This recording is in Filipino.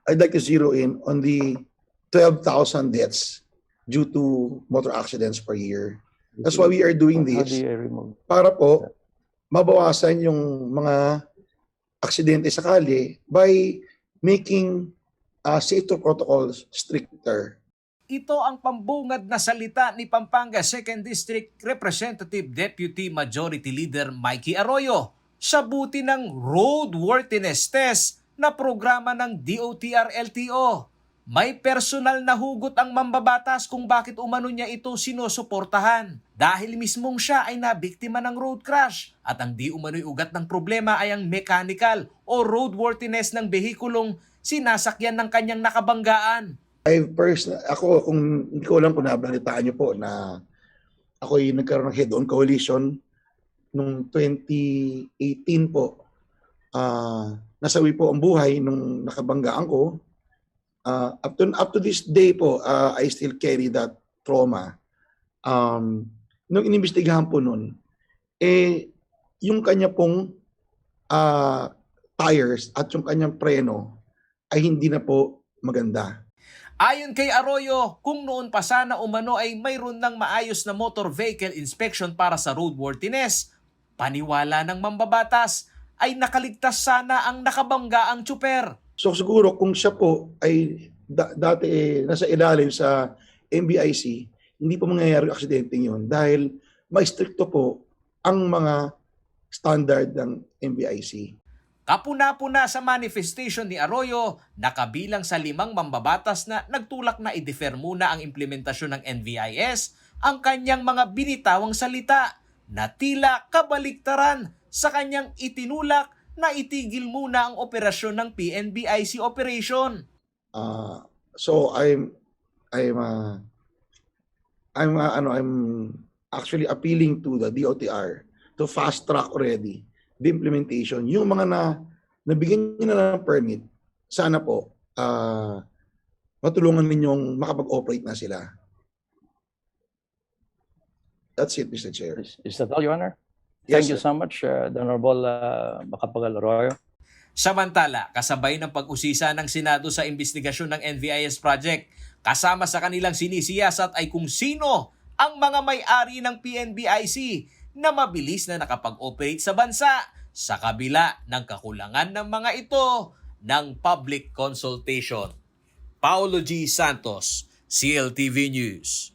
I'd like to zero in on the 12,000 deaths due to motor accidents per year. That's why we are doing How do this you remove? para po mabawasan yung mga aksidente sa kalye by making safety protocols stricter. Ito ang pambungad na salita ni Pampanga 2nd District Representative Deputy Majority Leader Mikey Arroyo sa buti ng roadworthiness test na programa ng DOTR-LTO. May personal na hugot ang mambabatas kung bakit umano niya ito sinusuportahan. Dahil mismong siya ay nabiktima ng road crash at ang di umano'y ugat ng problema ay ang mechanical o roadworthiness ng behikulong sinasakyan ng kanyang nakabanggaan. Ako, kung hindi ko lang kung nabalitaan niyo po na ako ay nagkaroon ng head-on collision noong 2018 po. Nasawi po ang buhay nung nakabanggaan ko. Up to this day po, I still carry that trauma. Nung inimbestigahan po nun, yung kanya pong tires at yung kanyang preno ay hindi na po maganda. Ayon kay Arroyo, kung noon pa sana umano ay mayroon ng maayos na motor vehicle inspection para sa roadworthiness, paniwala ng mambabatas ay nakaligtas sana ang nakabanggaang tsuper. So siguro kung siya po ay dati nasa ilalim sa MBIC, hindi po mangyayari aksidente yun dahil ma-stricto po ang mga standard ng MBIC. Kapuna-puna sa manifestation ni Arroyo, nakabilang sa 5 mambabatas na nagtulak na i-defer muna ang implementasyon ng NVIS ang kanyang mga binitawang salita na tila kabaliktaran sa kanyang itinulak na itigil muna ang operasyon ng PNBIC operation. So I'm actually appealing to the DOTR to fast track already the implementation. Yung mga nabigyan nyo na ng permit, sana po matulungan ninyong makapag-operate na sila. That's it, Mr. Chair. Is that all, Your Honor? Yes, Thank you sir. so much, the Honorable Macapagal Arroyo. Samantala, kasabay ng pag-usisa ng Senado sa investigasyon ng NVIS project, kasama sa kanilang sinisiyasat ay kung sino ang mga may-ari ng PNBIC na mabilis na nakapag-operate sa bansa sa kabila ng kakulangan ng mga ito ng public consultation. Paulo G. Santos, CLTV News.